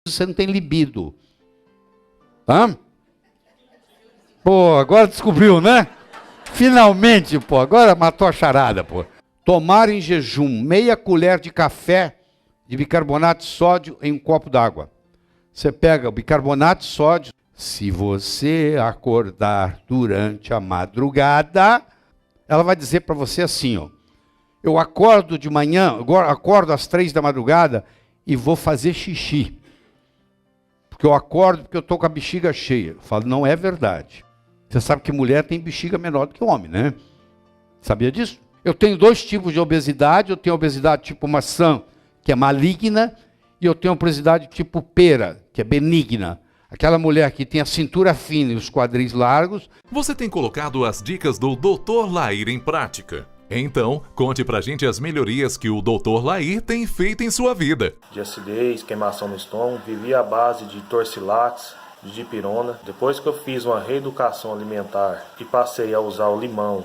você não tem libido. Hã? Pô, agora descobriu, né? Finalmente, pô, agora matou a charada, pô. Tomar em jejum meia colher de café de bicarbonato de sódio em um copo d'água. Você pega o bicarbonato de sódio. Se você acordar durante a madrugada, ela vai dizer para você assim, ó. Eu acordo de manhã, acordo às 3 da madrugada e vou fazer xixi. Porque eu acordo porque eu estou com a bexiga cheia. Eu falo, não é verdade. Você sabe que mulher tem bexiga menor do que homem, né? Sabia disso? Eu tenho 2 tipos de obesidade. Eu tenho obesidade tipo maçã, que é maligna, e eu tenho obesidade tipo pera, que é benigna. Aquela mulher que tem a cintura fina e os quadris largos. Você tem colocado as dicas do Dr. Lair em prática? Então, conte pra gente as melhorias que o Dr. Lair tem feito em sua vida. De acidez, queimação no estômago, vivi à base de Torcilax, de dipirona. Depois que eu fiz uma reeducação alimentar e passei a usar o limão.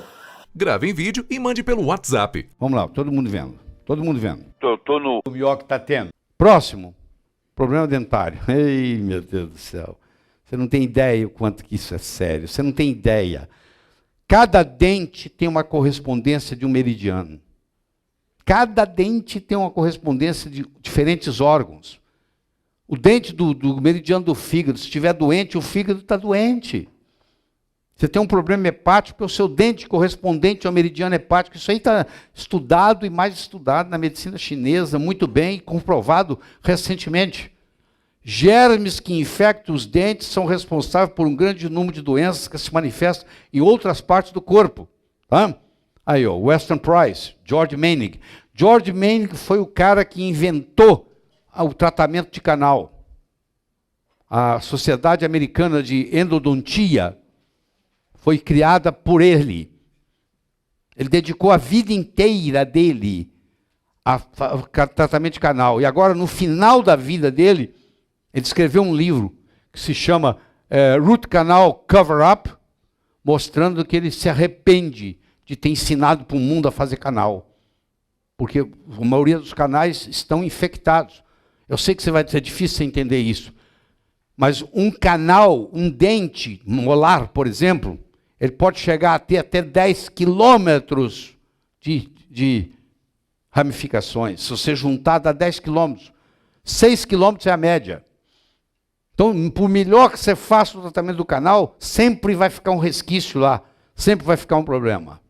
Grave em vídeo e mande pelo WhatsApp. Vamos lá, todo mundo vendo. Todo mundo vendo. Tô no... O pior que está tendo. Próximo, problema dentário. Ei, meu Deus do céu. Você não tem ideia o quanto que isso é sério. Você não tem ideia. Cada dente tem uma correspondência de um meridiano. Cada dente tem uma correspondência de diferentes órgãos. O dente do meridiano do fígado, se estiver doente, o fígado está doente. Você tem um problema hepático, é o seu dente correspondente ao meridiano hepático. Isso aí está estudado e mais estudado na medicina chinesa, muito bem, comprovado recentemente. Germes que infectam os dentes são responsáveis por um grande número de doenças que se manifestam em outras partes do corpo. Tá? Aí, ó, Weston Price, George Manning. George Manning foi o cara que inventou o tratamento de canal. A Sociedade Americana de Endodontia foi criada por ele. Ele dedicou a vida inteira dele a tratamento de canal. E agora, no final da vida dele, ele escreveu um livro que se chama Root Canal Cover-Up, mostrando que ele se arrepende de ter ensinado para o mundo a fazer canal. Porque a maioria dos canais estão infectados. Eu sei que vai ser difícil você entender isso. Mas um canal, um dente molar, por exemplo, ele pode chegar a ter até 10 quilômetros de ramificações. Se você juntar, dá 10 quilômetros. 6 quilômetros é a média. Então, por melhor que você faça o tratamento do canal, sempre vai ficar um resquício lá, sempre vai ficar um problema.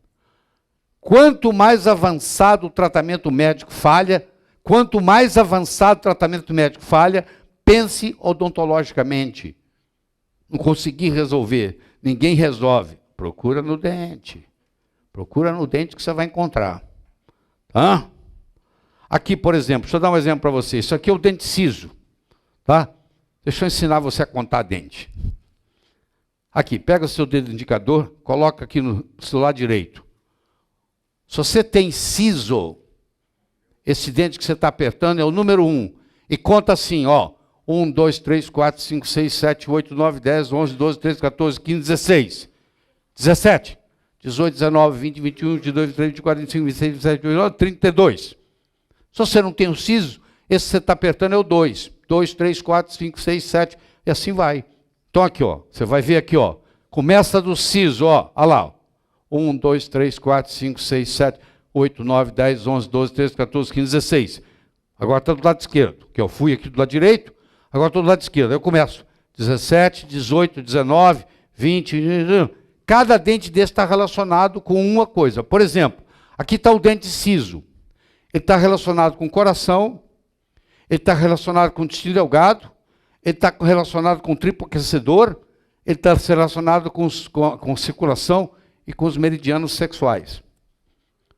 Quanto mais avançado o tratamento médico falha, pense odontologicamente. Não consegui resolver, ninguém resolve. Procura no dente. Procura no dente que você vai encontrar. Tá? Aqui, por exemplo, deixa eu dar um exemplo para você. Isso aqui é o dente ciso. Tá? Deixa eu ensinar você a contar dente. Aqui, pega o seu dedo indicador, coloca aqui no celular direito. Se você tem siso, esse dente que você está apertando é o número 1. E conta assim, ó. 1, 2, 3, 4, 5, 6, 7, 8, 9, 10, 11, 12, 13, 14, 15, 16. 17, 18, 19, 20, 21, 22, 23, 24, 25, 26, 27, 29, 32. Se você não tem o siso, esse que você está apertando é o 2. 2, 3, 4, 5, 6, 7, e assim vai. Então aqui, ó, você vai ver aqui, ó. Começa do siso, ó. Olha lá. 1, 2, 3, 4, 5, 6, 7, 8, 9, 10, 11, 12, 13, 14, 15, 16. Agora está do lado esquerdo, que eu fui aqui do lado direito, agora estou do lado esquerdo. Aí eu começo. 17, 18, 19, 20... Cada dente desse está relacionado com uma coisa. Por exemplo, aqui está o dente ciso. Ele está relacionado com o coração, ele está relacionado com o intestino delgado, ele está relacionado com o triplo aquecedor, ele está relacionado com circulação e com os meridianos sexuais.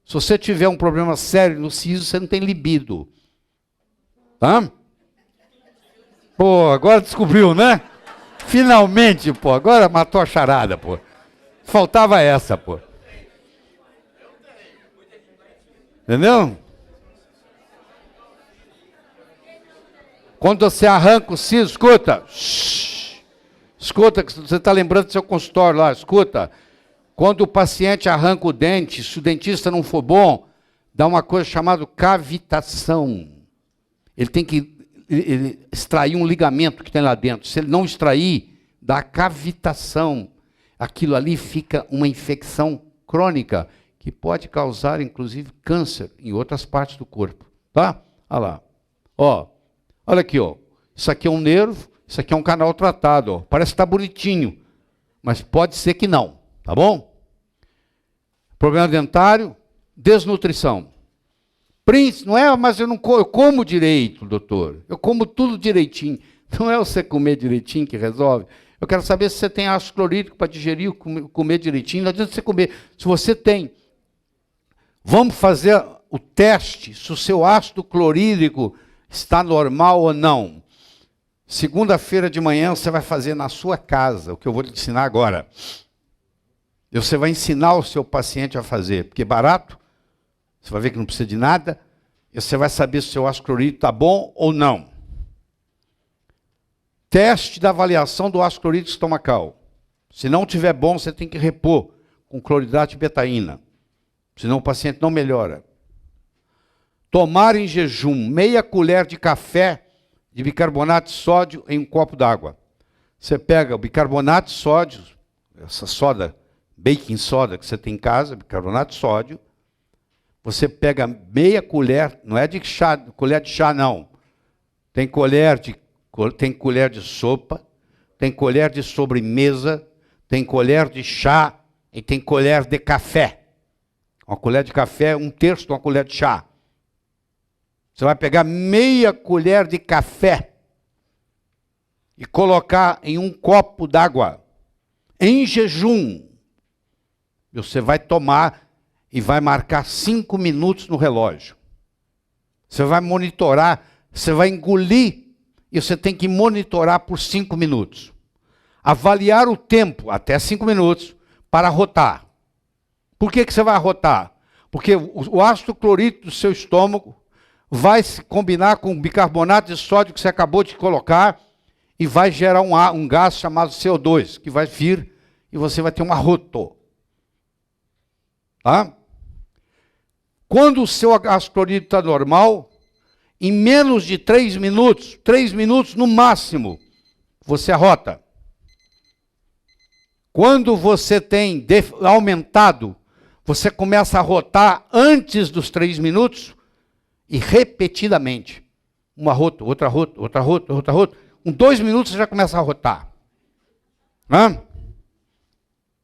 Se você tiver um problema sério no siso, você não tem libido. Tá? Pô, agora descobriu, né? Finalmente, pô, agora matou a charada, pô. Faltava essa, pô. Entendeu? Quando você arranca o siso, escuta. Escuta, que você está lembrando do seu consultório lá, escuta. Quando o paciente arranca o dente, se o dentista não for bom, dá uma coisa chamada cavitação. Ele tem que ele extrair um ligamento que tem lá dentro. Se ele não extrair, dá cavitação. Aquilo ali fica uma infecção crônica, que pode causar, inclusive, câncer em outras partes do corpo. Tá? Olha lá. Ó, olha aqui, ó. Isso aqui é um nervo, isso aqui é um canal tratado. Ó. Parece que está bonitinho, mas pode ser que não. Tá bom? Problema dentário, desnutrição. Príncipe, não é, mas eu como direito, doutor. Eu como tudo direitinho. Não é você comer direitinho que resolve. Eu quero saber se você tem ácido clorídrico para digerir, comer direitinho. Não adianta você comer. Se você tem, vamos fazer o teste se o seu ácido clorídrico está normal ou não. Segunda-feira de manhã você vai fazer na sua casa, o que eu vou te ensinar agora. E você vai ensinar o seu paciente a fazer, porque é barato, você vai ver que não precisa de nada, e você vai saber se o seu ácido clorídrico está bom ou não. Teste da avaliação do ácido clorídrico estomacal. Se não tiver bom, você tem que repor com cloridrato de betaína, senão o paciente não melhora. Tomar em jejum meia colher de café de bicarbonato de sódio em um copo d'água. Você pega o bicarbonato de sódio, essa soda, baking soda que você tem em casa, bicarbonato de sódio, você pega meia colher, não é de chá, colher de chá não. Tem colher de sopa, tem colher de sobremesa, tem colher de chá e tem colher de café. Uma colher de café, um terço de uma colher de chá. Você vai pegar meia colher de café e colocar em um copo d'água, em jejum. Você vai tomar e vai marcar 5 minutos no relógio. Você vai monitorar, você vai engolir e você tem que monitorar por 5 minutos. Avaliar o tempo, até 5 minutos, para arrotar. Por que você vai arrotar? Porque o ácido clorídrico do seu estômago vai se combinar com o bicarbonato de sódio que você acabou de colocar e vai gerar um gás chamado CO2, que vai vir e você vai ter um arroto. Tá? Quando o seu ácido clorídrico está normal, em menos de 3 minutos no máximo, você arrota. Quando você tem aumentado, você começa a arrotar antes dos 3 minutos e repetidamente. Um arroto, outro arroto, outro arroto, outro arroto. Com 2 minutos você já começa a arrotar.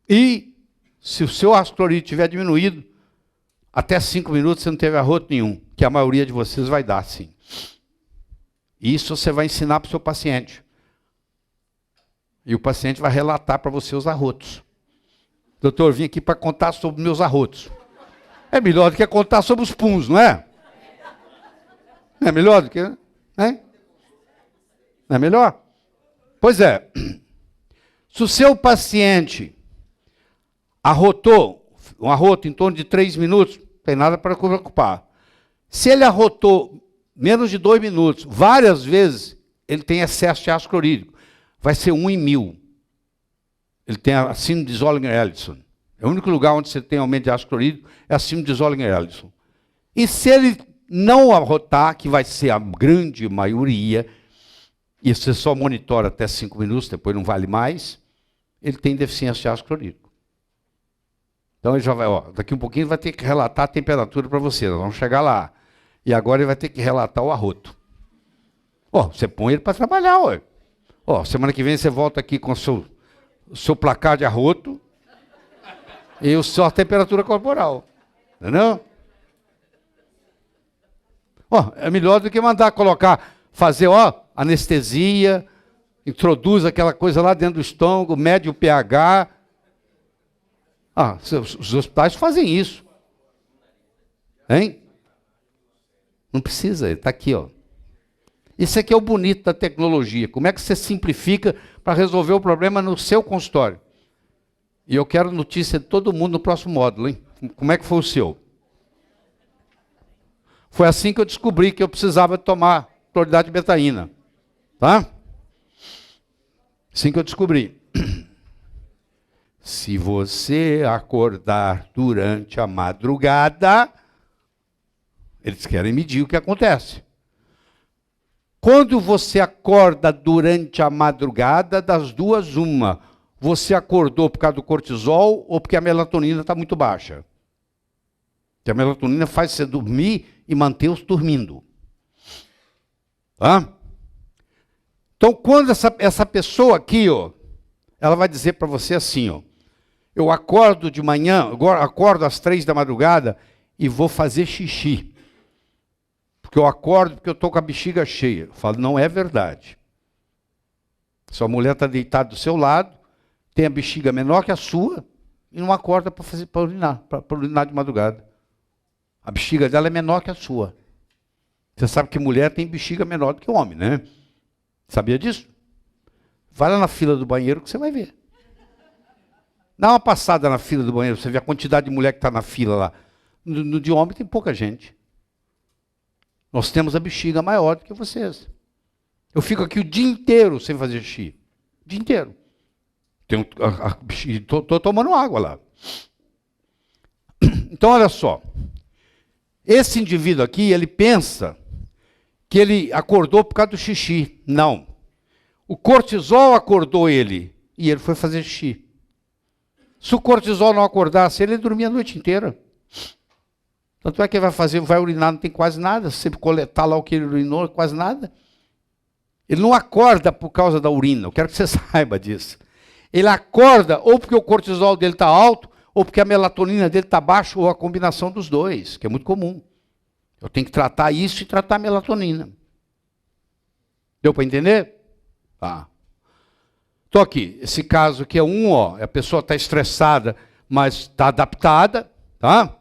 E se o seu ácido clorídrico tiver diminuído, até 5 minutos você não teve arroto nenhum, que a maioria de vocês vai dar, sim. Isso você vai ensinar para o seu paciente. E o paciente vai relatar para você os arrotos. Doutor, eu vim aqui para contar sobre meus arrotos. É melhor do que contar sobre os puns, não é? Não é melhor do que... Né? Não é melhor? Pois é. Se o seu paciente arrotou, um arroto em torno de 3 minutos, não tem nada para preocupar. Se ele arrotou menos de 2 minutos, várias vezes, ele tem excesso de ácido clorídrico. Vai ser 1 em 1000. Ele tem a síndrome de Zollinger-Ellison. É o único lugar onde você tem aumento de ácido clorídrico, é a síndrome de Zollinger-Ellison. E se ele não arrotar, que vai ser a grande maioria, e você só monitora até 5 minutos, depois não vale mais, ele tem deficiência de ácido clorídrico. Então ele já vai, daqui um pouquinho ele vai ter que relatar a temperatura para você, nós vamos chegar lá. E agora ele vai ter que relatar o arroto. Você põe ele para trabalhar, semana que vem você volta aqui com o seu placar de arroto e a sua temperatura corporal. Entendeu? É melhor do que mandar fazer anestesia, introduz aquela coisa lá dentro do estômago, mede o pH. Os hospitais fazem isso. Hein? Não precisa, está aqui, Isso aqui é o bonito da tecnologia. Como é que você simplifica para resolver o problema no seu consultório? E eu quero notícia de todo mundo no próximo módulo, hein? Como é que foi o seu? Foi assim que eu descobri que eu precisava tomar cloridrato de betaína. Tá? Assim que eu descobri. Se você acordar durante a madrugada, eles querem medir o que acontece. Quando você acorda durante a madrugada, das duas, uma. Você acordou por causa do cortisol ou porque a melatonina está muito baixa? Porque a melatonina faz você dormir e manter-os dormindo. Tá? Então, quando essa pessoa aqui, ó, ela vai dizer para você assim, ó, eu acordo de manhã, agora acordo às 3 da madrugada e vou fazer xixi. Porque eu acordo porque eu estou com a bexiga cheia. Eu falo, não é verdade. Sua mulher está deitada do seu lado, tem a bexiga menor que a sua e não acorda para urinar de madrugada. A bexiga dela é menor que a sua. Você sabe que mulher tem bexiga menor do que homem, né? Sabia disso? Vai lá na fila do banheiro que você vai ver. Dá uma passada na fila do banheiro, você vê a quantidade de mulher que está na fila lá. No de homem tem pouca gente. Nós temos a bexiga maior do que vocês. Eu fico aqui o dia inteiro sem fazer xixi. O dia inteiro. Estou tomando água lá. Então, olha só. Esse indivíduo aqui, ele pensa que ele acordou por causa do xixi. Não. O cortisol acordou ele e ele foi fazer xixi. Se o cortisol não acordasse, ele dormia a noite inteira. Tanto é que ele vai urinar, não tem quase nada. Se você coletar lá o que ele urinou, quase nada. Ele não acorda por causa da urina. Eu quero que você saiba disso. Ele acorda ou porque o cortisol dele está alto, ou porque a melatonina dele está baixa, ou a combinação dos dois, que é muito comum. Eu tenho que tratar isso e tratar a melatonina. Deu para entender? Tá. Estou aqui. Esse caso aqui é a pessoa está estressada, mas está adaptada, tá?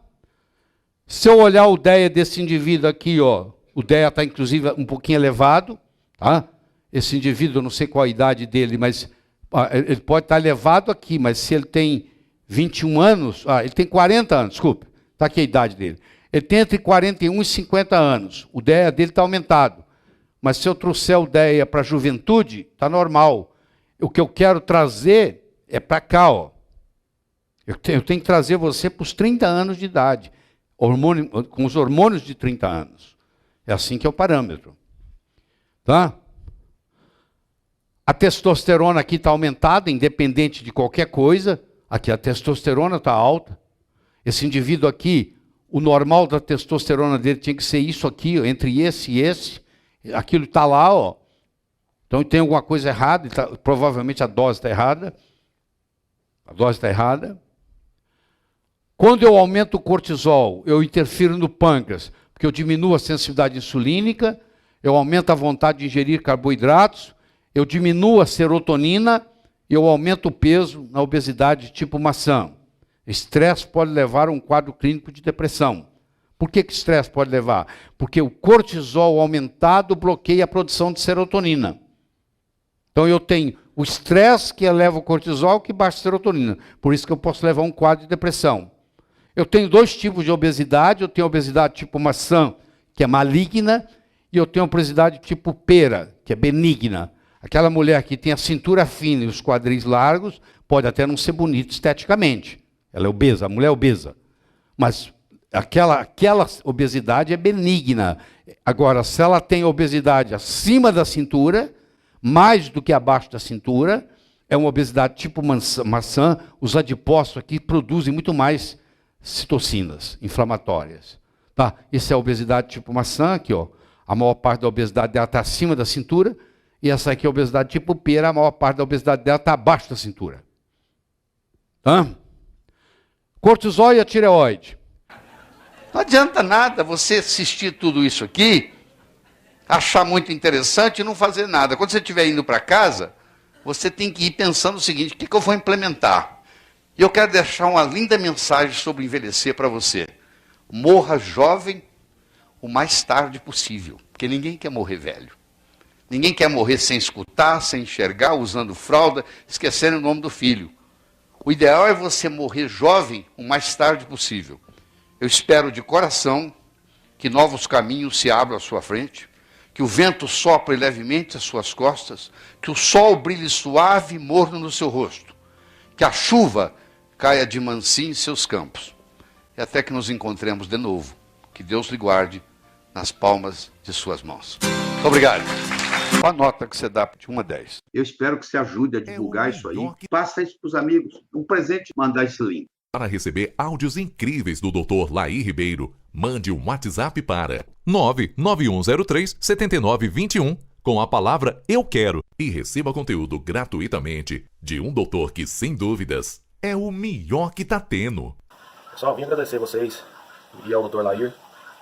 Se eu olhar o DEA desse indivíduo aqui, ó, o DEA está inclusive um pouquinho elevado, tá? Esse indivíduo, eu não sei qual a idade dele, mas ele pode estar elevado aqui, mas se ele tem 21 anos, ele tem 40 anos, desculpe, está aqui a idade dele. Ele tem entre 41 e 50 anos, o DEA dele está aumentado. Mas se eu trouxer o DEA para a juventude, está normal. O que eu quero trazer é para cá, ó. Eu tenho que trazer você para os 30 anos de idade, com os hormônios de 30 anos. É assim que é o parâmetro. Tá? A testosterona aqui está aumentada, independente de qualquer coisa. Aqui a testosterona está alta. Esse indivíduo aqui, o normal da testosterona dele tinha que ser isso aqui, ó, entre esse e esse. Aquilo está lá, ó. Então tem alguma coisa errada, provavelmente a dose está errada. A dose está errada. Quando eu aumento o cortisol, eu interfiro no pâncreas, porque eu diminuo a sensibilidade insulínica, eu aumento a vontade de ingerir carboidratos, eu diminuo a serotonina e eu aumento o peso na obesidade tipo maçã. Estresse pode levar a um quadro clínico de depressão. Por que estresse pode levar? Porque o cortisol aumentado bloqueia a produção de serotonina. Então eu tenho o estresse que eleva o cortisol, que baixa a serotonina. Por isso que eu posso levar um quadro de depressão. Eu tenho 2 tipos de obesidade. Eu tenho a obesidade tipo maçã, que é maligna, e eu tenho a obesidade tipo pera, que é benigna. Aquela mulher que tem a cintura fina e os quadris largos, pode até não ser bonita esteticamente. Ela é obesa, a mulher é obesa. Mas aquela obesidade é benigna. Agora, se ela tem obesidade acima da cintura, mais do que abaixo da cintura, é uma obesidade tipo maçã, os adipócitos aqui produzem muito mais citocinas inflamatórias. Tá? Isso é a obesidade tipo maçã, aqui, ó. A maior parte da obesidade dela está acima da cintura, e essa aqui é a obesidade tipo pera, a maior parte da obesidade dela está abaixo da cintura. Tá? Cortisol e a tireoide. Não adianta nada você assistir tudo isso aqui, achar muito interessante e não fazer nada. Quando você estiver indo para casa, você tem que ir pensando o seguinte: o que eu vou implementar? E eu quero deixar uma linda mensagem sobre envelhecer para você. Morra jovem o mais tarde possível, porque ninguém quer morrer velho. Ninguém quer morrer sem escutar, sem enxergar, usando fralda, esquecendo o nome do filho. O ideal é você morrer jovem o mais tarde possível. Eu espero de coração que novos caminhos se abram à sua frente, que o vento sopre levemente às suas costas, que o sol brilhe suave e morno no seu rosto, que a chuva caia de mansinho em seus campos. E até que nos encontremos de novo, que Deus lhe guarde nas palmas de suas mãos. Muito obrigado. Qual a nota que você dá de 1 a 10? Eu espero que você ajude a divulgar isso aí. Passa isso para os amigos. Um presente, mandar esse link. Para receber áudios incríveis do Dr. Laí Ribeiro, mande um WhatsApp para 99103-7921 com a palavra Eu Quero e receba conteúdo gratuitamente de um doutor que, sem dúvidas, é o melhor que tá tendo. Pessoal, vim agradecer vocês e ao Dr. Laí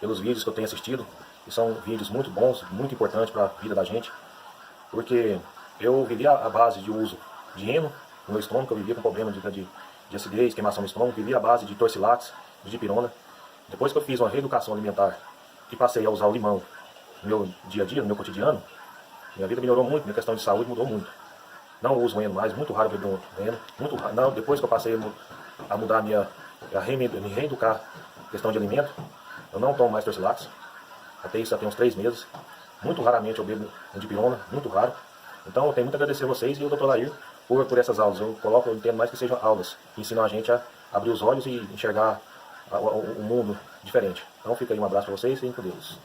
pelos vídeos que eu tenho assistido, que são vídeos muito bons, muito importantes para a vida da gente, porque eu vivia a base de uso de heno no meu estômago, eu vivia com problema de acidez, queimação no estômago, vivia a base de torcilax, de dipirona. Depois que eu fiz uma reeducação alimentar e passei a usar o limão no meu dia a dia, no meu cotidiano, minha vida melhorou muito, minha questão de saúde mudou muito. Não uso heno mais, muito raro beber um heno, muito raro. Não, depois que eu passei a mudar me reeducar questão de alimento, eu não tomo mais torcilax, até isso já tem uns 3 meses. Muito raramente eu bebo um dipirona, muito raro. Então eu tenho muito a agradecer a vocês e ao Dr. Laí por essas aulas. Eu entendo mais que sejam aulas que ensinam a gente a abrir os olhos e enxergar o mundo diferente. Então fica aí um abraço para vocês e fiquem com Deus.